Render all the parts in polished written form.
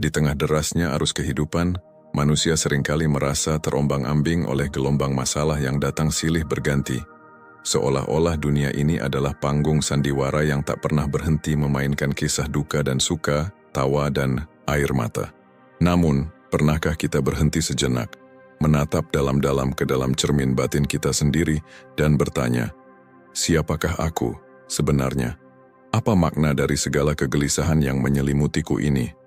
Di tengah derasnya arus kehidupan, manusia seringkali merasa terombang-ambing oleh gelombang masalah yang datang silih berganti. Seolah-olah dunia ini adalah panggung sandiwara yang tak pernah berhenti memainkan kisah duka dan suka, tawa dan air mata. Namun, pernahkah kita berhenti sejenak, menatap dalam-dalam ke dalam cermin batin kita sendiri dan bertanya, siapakah aku sebenarnya? Apa makna dari segala kegelisahan yang menyelimutiku ini?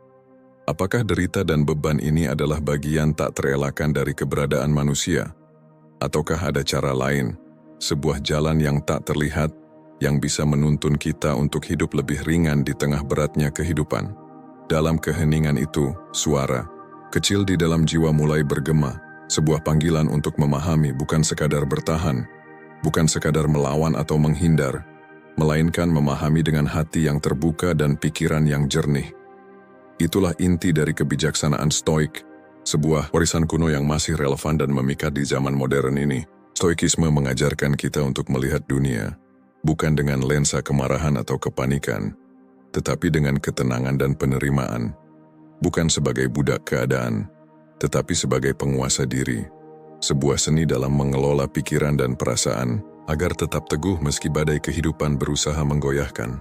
Apakah derita dan beban ini adalah bagian tak terelakkan dari keberadaan manusia? Ataukah ada cara lain, sebuah jalan yang tak terlihat, yang bisa menuntun kita untuk hidup lebih ringan di tengah beratnya kehidupan? Dalam keheningan itu, suara kecil di dalam jiwa mulai bergema, sebuah panggilan untuk memahami bukan sekadar bertahan, bukan sekadar melawan atau menghindar, melainkan memahami dengan hati yang terbuka dan pikiran yang jernih. Itulah inti dari kebijaksanaan Stoik, sebuah warisan kuno yang masih relevan dan memikat di zaman modern ini. Stoikisme mengajarkan kita untuk melihat dunia, bukan dengan lensa kemarahan atau kepanikan, tetapi dengan ketenangan dan penerimaan. Bukan sebagai budak keadaan, tetapi sebagai penguasa diri. Sebuah seni dalam mengelola pikiran dan perasaan, agar tetap teguh meski badai kehidupan berusaha menggoyahkan.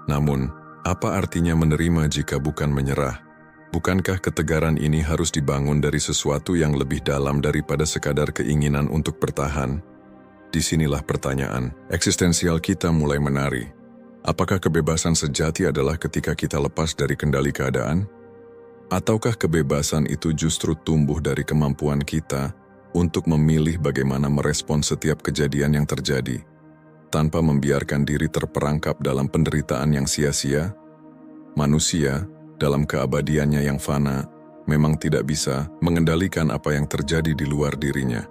Namun, apa artinya menerima jika bukan menyerah? Bukankah ketegaran ini harus dibangun dari sesuatu yang lebih dalam daripada sekadar keinginan untuk bertahan? Disinilah pertanyaan eksistensial kita mulai menari. Apakah kebebasan sejati adalah ketika kita lepas dari kendali keadaan? Ataukah kebebasan itu justru tumbuh dari kemampuan kita untuk memilih bagaimana merespons setiap kejadian yang terjadi, tanpa membiarkan diri terperangkap dalam penderitaan yang sia-sia? Manusia, dalam keabadiannya yang fana, memang tidak bisa mengendalikan apa yang terjadi di luar dirinya.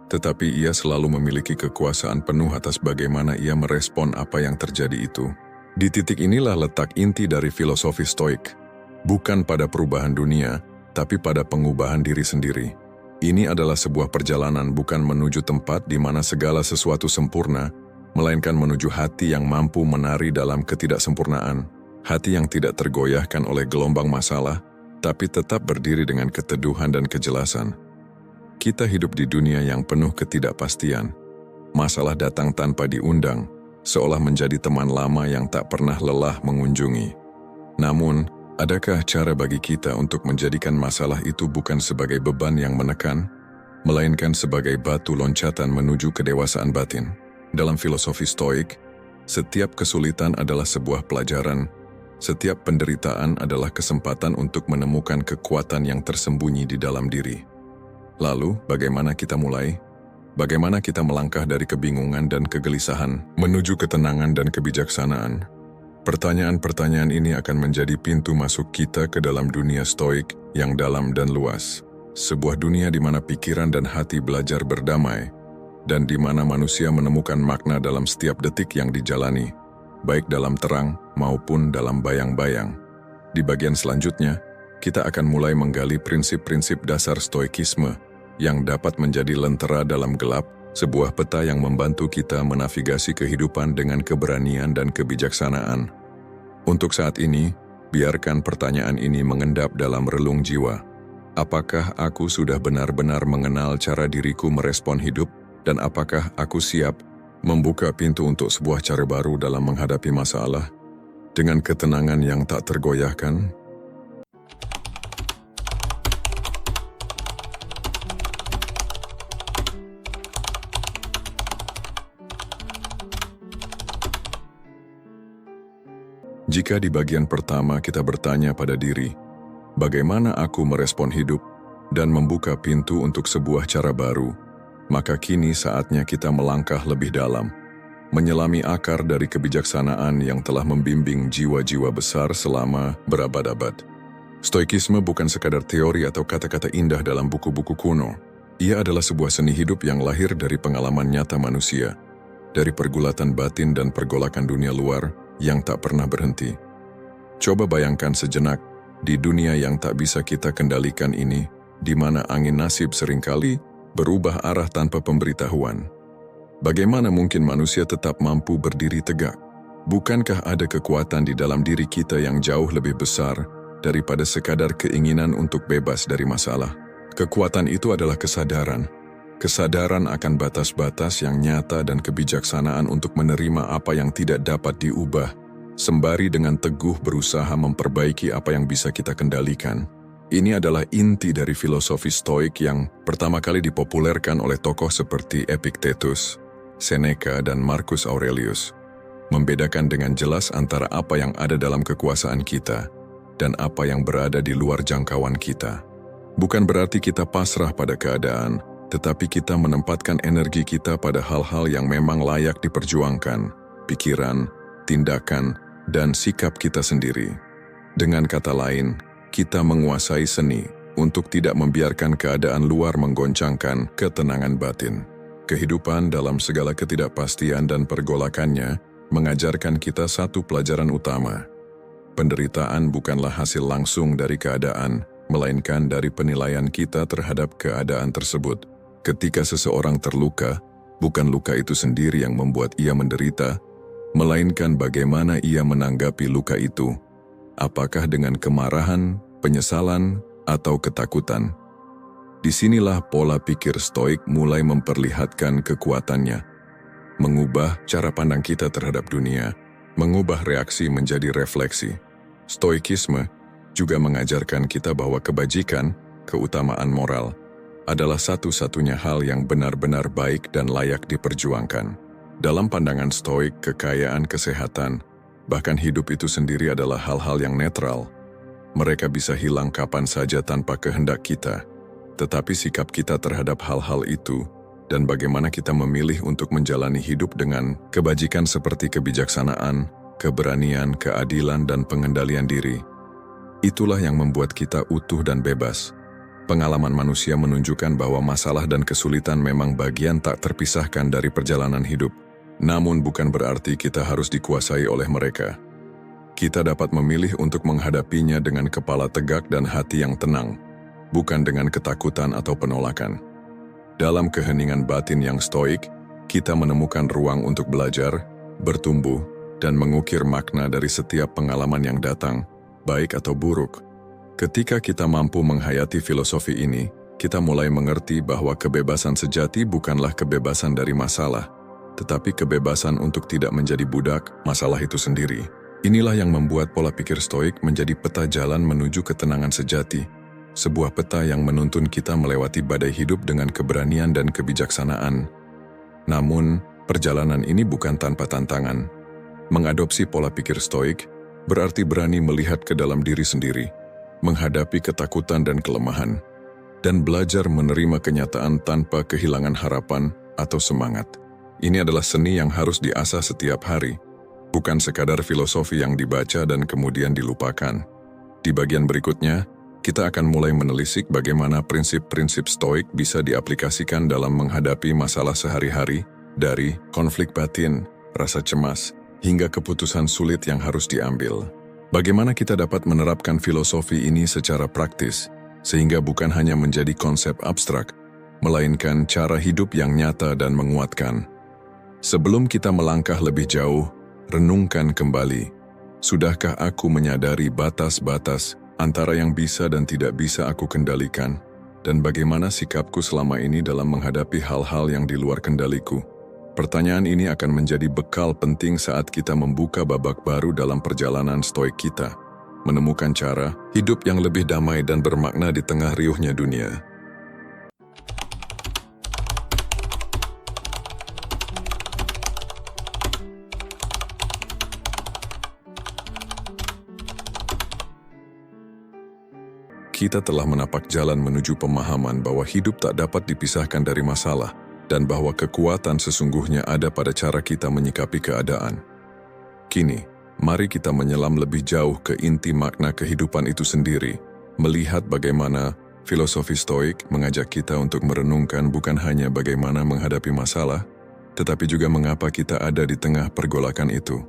Tetapi ia selalu memiliki kekuasaan penuh atas bagaimana ia merespon apa yang terjadi itu. Di titik inilah letak inti dari filosofi Stoik. Bukan pada perubahan dunia, tapi pada pengubahan diri sendiri. Ini adalah sebuah perjalanan bukan menuju tempat di mana segala sesuatu sempurna, melainkan menuju hati yang mampu menari dalam ketidaksempurnaan. Hati yang tidak tergoyahkan oleh gelombang masalah, tapi tetap berdiri dengan keteduhan dan kejelasan. Kita hidup di dunia yang penuh ketidakpastian. Masalah datang tanpa diundang, seolah menjadi teman lama yang tak pernah lelah mengunjungi. Namun, adakah cara bagi kita untuk menjadikan masalah itu bukan sebagai beban yang menekan, melainkan sebagai batu loncatan menuju kedewasaan batin? Dalam filosofi Stoik, setiap kesulitan adalah sebuah pelajaran. Setiap penderitaan adalah kesempatan untuk menemukan kekuatan yang tersembunyi di dalam diri. Lalu, bagaimana kita mulai? Bagaimana kita melangkah dari kebingungan dan kegelisahan menuju ketenangan dan kebijaksanaan? Pertanyaan-pertanyaan ini akan menjadi pintu masuk kita ke dalam dunia Stoik yang dalam dan luas. Sebuah dunia di mana pikiran dan hati belajar berdamai, dan di mana manusia menemukan makna dalam setiap detik yang dijalani, baik dalam terang maupun dalam bayang-bayang. Di bagian selanjutnya, kita akan mulai menggali prinsip-prinsip dasar Stoikisme yang dapat menjadi lentera dalam gelap, sebuah peta yang membantu kita menavigasi kehidupan dengan keberanian dan kebijaksanaan. Untuk saat ini, biarkan pertanyaan ini mengendap dalam relung jiwa. Apakah aku sudah benar-benar mengenal cara diriku merespon hidup, dan apakah aku siap membuka pintu untuk sebuah cara baru dalam menghadapi masalah dengan ketenangan yang tak tergoyahkan? Jika di bagian pertama kita bertanya pada diri, bagaimana aku merespon hidup dan membuka pintu untuk sebuah cara baru, maka kini saatnya kita melangkah lebih dalam, menyelami akar dari kebijaksanaan yang telah membimbing jiwa-jiwa besar selama berabad-abad. Stoikisme bukan sekadar teori atau kata-kata indah dalam buku-buku kuno. Ia adalah sebuah seni hidup yang lahir dari pengalaman nyata manusia, dari pergulatan batin dan pergolakan dunia luar yang tak pernah berhenti. Coba bayangkan sejenak, di dunia yang tak bisa kita kendalikan ini, di mana angin nasib seringkali berubah arah tanpa pemberitahuan. Bagaimana mungkin manusia tetap mampu berdiri tegak? Bukankah ada kekuatan di dalam diri kita yang jauh lebih besar daripada sekadar keinginan untuk bebas dari masalah. Kekuatan itu adalah kesadaran. Kesadaran akan batas-batas yang nyata dan kebijaksanaan untuk menerima apa yang tidak dapat diubah, sembari dengan teguh berusaha memperbaiki apa yang bisa kita kendalikan. Ini adalah inti dari filosofi Stoik yang pertama kali dipopulerkan oleh tokoh seperti Epictetus, Seneca, dan Marcus Aurelius. Membedakan dengan jelas antara apa yang ada dalam kekuasaan kita dan apa yang berada di luar jangkauan kita. Bukan berarti kita pasrah pada keadaan, tetapi kita menempatkan energi kita pada hal-hal yang memang layak diperjuangkan, pikiran, tindakan, dan sikap kita sendiri. Dengan kata lain, kita menguasai seni untuk tidak membiarkan keadaan luar menggoncangkan ketenangan batin. Kehidupan dalam segala ketidakpastian dan pergolakannya mengajarkan kita satu pelajaran utama. Penderitaan bukanlah hasil langsung dari keadaan, melainkan dari penilaian kita terhadap keadaan tersebut. Ketika seseorang terluka, bukan luka itu sendiri yang membuat ia menderita, melainkan bagaimana ia menanggapi luka itu. Apakah dengan kemarahan, penyesalan, atau ketakutan? Disinilah pola pikir Stoik mulai memperlihatkan kekuatannya. Mengubah cara pandang kita terhadap dunia, mengubah reaksi menjadi refleksi. Stoikisme juga mengajarkan kita bahwa kebajikan, keutamaan moral, adalah satu-satunya hal yang benar-benar baik dan layak diperjuangkan. Dalam pandangan Stoik, kekayaan, kesehatan, bahkan hidup itu sendiri adalah hal-hal yang netral. Mereka bisa hilang kapan saja tanpa kehendak kita. Tetapi sikap kita terhadap hal-hal itu dan bagaimana kita memilih untuk menjalani hidup dengan kebajikan seperti kebijaksanaan, keberanian, keadilan, dan pengendalian diri, itulah yang membuat kita utuh dan bebas. Pengalaman manusia menunjukkan bahwa masalah dan kesulitan memang bagian tak terpisahkan dari perjalanan hidup. Namun bukan berarti kita harus dikuasai oleh mereka. Kita dapat memilih untuk menghadapinya dengan kepala tegak dan hati yang tenang, bukan dengan ketakutan atau penolakan. Dalam keheningan batin yang stoik, kita menemukan ruang untuk belajar, bertumbuh, dan mengukir makna dari setiap pengalaman yang datang, baik atau buruk. Ketika kita mampu menghayati filosofi ini, kita mulai mengerti bahwa kebebasan sejati bukanlah kebebasan dari masalah, tetapi kebebasan untuk tidak menjadi budak masalah itu sendiri. Inilah yang membuat pola pikir Stoik menjadi peta jalan menuju ketenangan sejati, sebuah peta yang menuntun kita melewati badai hidup dengan keberanian dan kebijaksanaan. Namun, perjalanan ini bukan tanpa tantangan. Mengadopsi pola pikir Stoik berarti berani melihat ke dalam diri sendiri, menghadapi ketakutan dan kelemahan, dan belajar menerima kenyataan tanpa kehilangan harapan atau semangat. Ini adalah seni yang harus diasah setiap hari, bukan sekadar filosofi yang dibaca dan kemudian dilupakan. Di bagian berikutnya, kita akan mulai menelisik bagaimana prinsip-prinsip Stoik bisa diaplikasikan dalam menghadapi masalah sehari-hari, dari konflik batin, rasa cemas, hingga keputusan sulit yang harus diambil. Bagaimana kita dapat menerapkan filosofi ini secara praktis, sehingga bukan hanya menjadi konsep abstrak, melainkan cara hidup yang nyata dan menguatkan. Sebelum kita melangkah lebih jauh, renungkan kembali. Sudahkah aku menyadari batas-batas antara yang bisa dan tidak bisa aku kendalikan, dan bagaimana sikapku selama ini dalam menghadapi hal-hal yang di luar kendaliku? Pertanyaan ini akan menjadi bekal penting saat kita membuka babak baru dalam perjalanan Stoik kita, menemukan cara hidup yang lebih damai dan bermakna di tengah riuhnya dunia. Kita telah menapak jalan menuju pemahaman bahwa hidup tak dapat dipisahkan dari masalah, dan bahwa kekuatan sesungguhnya ada pada cara kita menyikapi keadaan. Kini, mari kita menyelam lebih jauh ke inti makna kehidupan itu sendiri, melihat bagaimana filosofi Stoik mengajak kita untuk merenungkan bukan hanya bagaimana menghadapi masalah, tetapi juga mengapa kita ada di tengah pergolakan itu.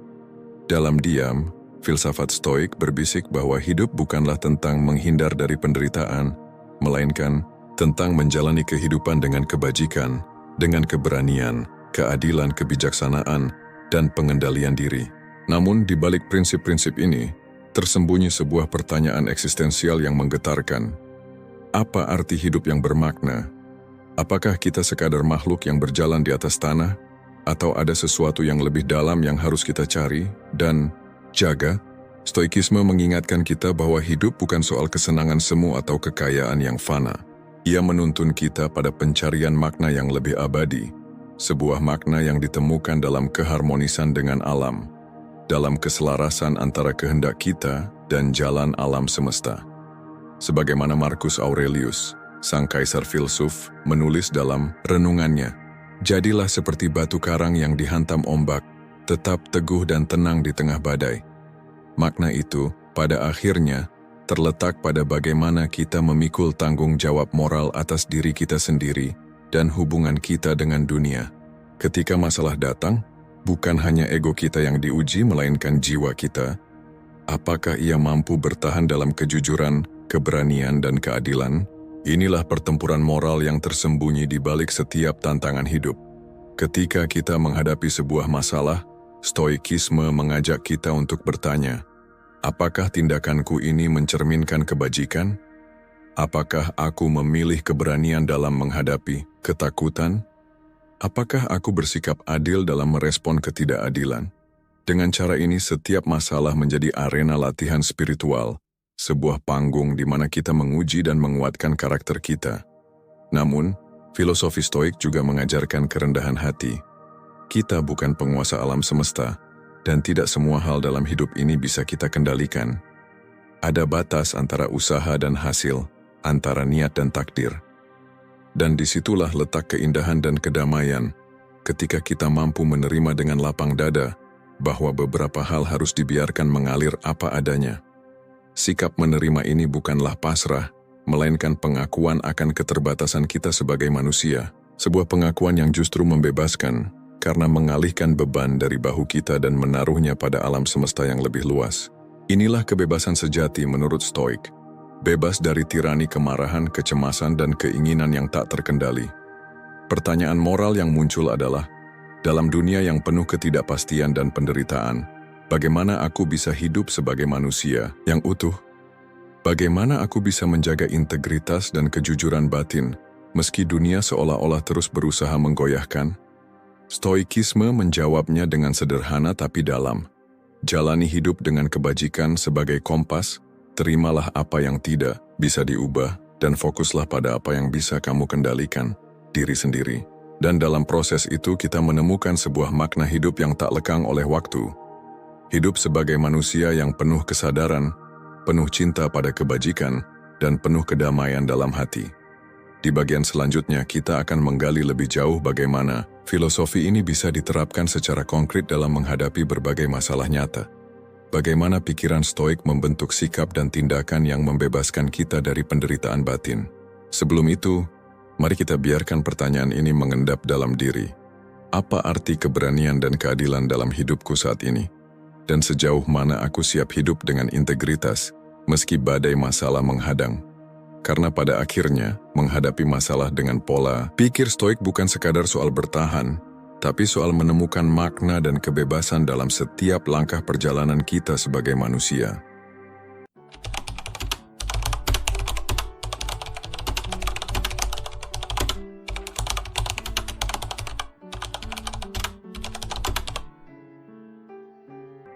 Dalam diam, filsafat Stoik berbisik bahwa hidup bukanlah tentang menghindar dari penderitaan, melainkan tentang menjalani kehidupan dengan kebajikan, dengan keberanian, keadilan, kebijaksanaan, dan pengendalian diri. Namun di balik prinsip-prinsip ini, tersembunyi sebuah pertanyaan eksistensial yang menggetarkan. Apa arti hidup yang bermakna? Apakah kita sekadar makhluk yang berjalan di atas tanah? Atau ada sesuatu yang lebih dalam yang harus kita cari dan jaga? Stoikisme mengingatkan kita bahwa hidup bukan soal kesenangan semu atau kekayaan yang fana. Ia menuntun kita pada pencarian makna yang lebih abadi, sebuah makna yang ditemukan dalam keharmonisan dengan alam, dalam keselarasan antara kehendak kita dan jalan alam semesta. Sebagaimana Marcus Aurelius, sang kaisar filsuf, menulis dalam renungannya, "Jadilah seperti batu karang yang dihantam ombak, tetap teguh dan tenang di tengah badai." Makna itu, pada akhirnya, terletak pada bagaimana kita memikul tanggung jawab moral atas diri kita sendiri dan hubungan kita dengan dunia. Ketika masalah datang, bukan hanya ego kita yang diuji, melainkan jiwa kita. Apakah ia mampu bertahan dalam kejujuran, keberanian, dan keadilan? Inilah pertempuran moral yang tersembunyi di balik setiap tantangan hidup. Ketika kita menghadapi sebuah masalah, Stoikisme mengajak kita untuk bertanya, apakah tindakanku ini mencerminkan kebajikan? Apakah aku memilih keberanian dalam menghadapi ketakutan? Apakah aku bersikap adil dalam merespon ketidakadilan? Dengan cara ini, setiap masalah menjadi arena latihan spiritual, sebuah panggung di mana kita menguji dan menguatkan karakter kita. Namun, filosofi Stoik juga mengajarkan kerendahan hati. Kita bukan penguasa alam semesta, dan tidak semua hal dalam hidup ini bisa kita kendalikan. Ada batas antara usaha dan hasil, antara niat dan takdir. Dan disitulah letak keindahan dan kedamaian, ketika kita mampu menerima dengan lapang dada, bahwa beberapa hal harus dibiarkan mengalir apa adanya. Sikap menerima ini bukanlah pasrah, melainkan pengakuan akan keterbatasan kita sebagai manusia. Sebuah pengakuan yang justru membebaskan, karena mengalihkan beban dari bahu kita dan menaruhnya pada alam semesta yang lebih luas. Inilah kebebasan sejati menurut Stoik. Bebas dari tirani kemarahan, kecemasan, dan keinginan yang tak terkendali. Pertanyaan moral yang muncul adalah, dalam dunia yang penuh ketidakpastian dan penderitaan, bagaimana aku bisa hidup sebagai manusia yang utuh? Bagaimana aku bisa menjaga integritas dan kejujuran batin, meski dunia seolah-olah terus berusaha menggoyahkan? Stoikisme menjawabnya dengan sederhana tapi dalam. Jalani hidup dengan kebajikan sebagai kompas, terimalah apa yang tidak bisa diubah, dan fokuslah pada apa yang bisa kamu kendalikan, diri sendiri. Dan dalam proses itu kita menemukan sebuah makna hidup yang tak lekang oleh waktu. Hidup sebagai manusia yang penuh kesadaran, penuh cinta pada kebajikan, dan penuh kedamaian dalam hati. Di bagian selanjutnya kita akan menggali lebih jauh bagaimana filosofi ini bisa diterapkan secara konkret dalam menghadapi berbagai masalah nyata. Bagaimana pikiran Stoik membentuk sikap dan tindakan yang membebaskan kita dari penderitaan batin. Sebelum itu, mari kita biarkan pertanyaan ini mengendap dalam diri. Apa arti keberanian dan keadilan dalam hidupku saat ini? Dan sejauh mana aku siap hidup dengan integritas, meski badai masalah menghadang? Karena pada akhirnya, menghadapi masalah dengan pola pikir Stoik bukan sekadar soal bertahan, tapi soal menemukan makna dan kebebasan dalam setiap langkah perjalanan kita sebagai manusia.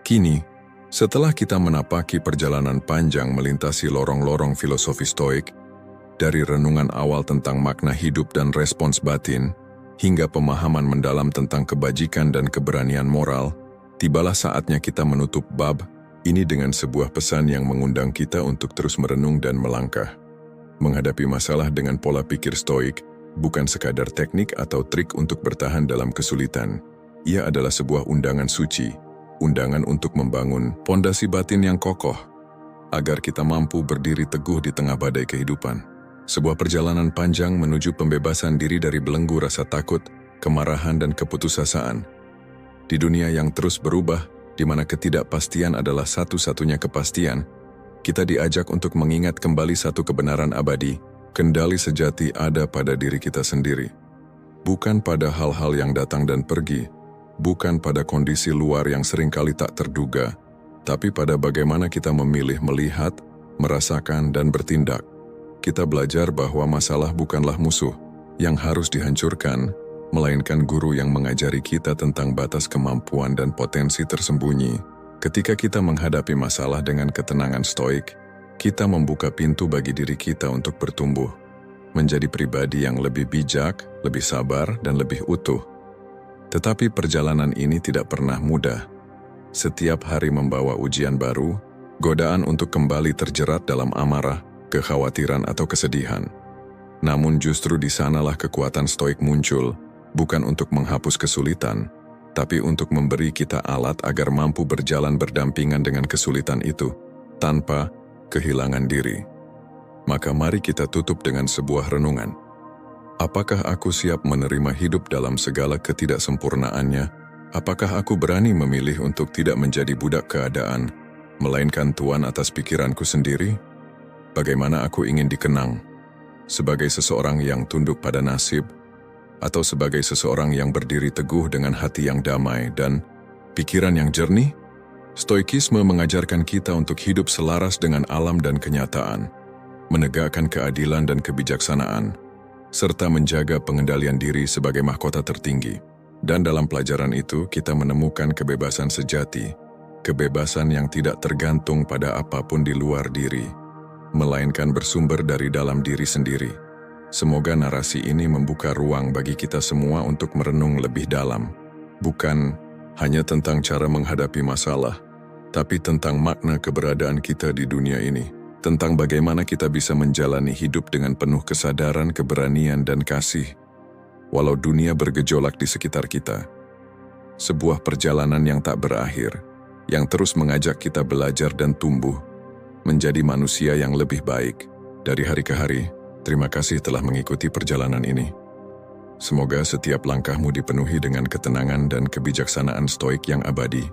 Kini, setelah kita menapaki perjalanan panjang melintasi lorong-lorong filosofi Stoik, dari renungan awal tentang makna hidup dan respons batin, hingga pemahaman mendalam tentang kebajikan dan keberanian moral, tibalah saatnya kita menutup bab ini dengan sebuah pesan yang mengundang kita untuk terus merenung dan melangkah. Menghadapi masalah dengan pola pikir Stoik bukan sekadar teknik atau trik untuk bertahan dalam kesulitan. Ia adalah sebuah undangan suci, undangan untuk membangun pondasi batin yang kokoh, agar kita mampu berdiri teguh di tengah badai kehidupan. Sebuah perjalanan panjang menuju pembebasan diri dari belenggu rasa takut, kemarahan, dan keputusasaan. Di dunia yang terus berubah, di mana ketidakpastian adalah satu-satunya kepastian, kita diajak untuk mengingat kembali satu kebenaran abadi, kendali sejati ada pada diri kita sendiri. Bukan pada hal-hal yang datang dan pergi, bukan pada kondisi luar yang seringkali tak terduga, tapi pada bagaimana kita memilih melihat, merasakan, dan bertindak. Kita belajar bahwa masalah bukanlah musuh yang harus dihancurkan, melainkan guru yang mengajari kita tentang batas kemampuan dan potensi tersembunyi. Ketika kita menghadapi masalah dengan ketenangan stoik, kita membuka pintu bagi diri kita untuk bertumbuh, menjadi pribadi yang lebih bijak, lebih sabar, dan lebih utuh. Tetapi perjalanan ini tidak pernah mudah. Setiap hari membawa ujian baru, godaan untuk kembali terjerat dalam amarah, kekhawatiran, atau kesedihan. Namun justru di sanalah kekuatan stoik muncul, bukan untuk menghapus kesulitan, tapi untuk memberi kita alat agar mampu berjalan berdampingan dengan kesulitan itu, tanpa kehilangan diri. Maka mari kita tutup dengan sebuah renungan. Apakah aku siap menerima hidup dalam segala ketidaksempurnaannya? Apakah aku berani memilih untuk tidak menjadi budak keadaan, melainkan tuan atas pikiranku sendiri? Bagaimana aku ingin dikenang? Sebagai seseorang yang tunduk pada nasib, atau sebagai seseorang yang berdiri teguh dengan hati yang damai dan pikiran yang jernih? Stoikisme mengajarkan kita untuk hidup selaras dengan alam dan kenyataan, menegakkan keadilan dan kebijaksanaan, serta menjaga pengendalian diri sebagai mahkota tertinggi. Dan dalam pelajaran itu kita menemukan kebebasan sejati, kebebasan yang tidak tergantung pada apapun di luar diri, melainkan bersumber dari dalam diri sendiri. Semoga narasi ini membuka ruang bagi kita semua untuk merenung lebih dalam, bukan hanya tentang cara menghadapi masalah, tapi tentang makna keberadaan kita di dunia ini, tentang bagaimana kita bisa menjalani hidup dengan penuh kesadaran, keberanian, dan kasih, walau dunia bergejolak di sekitar kita. Sebuah perjalanan yang tak berakhir, yang terus mengajak kita belajar dan tumbuh, menjadi manusia yang lebih baik dari hari ke hari. Terima kasih telah mengikuti perjalanan ini. Semoga setiap langkahmu dipenuhi dengan ketenangan dan kebijaksanaan stoik yang abadi.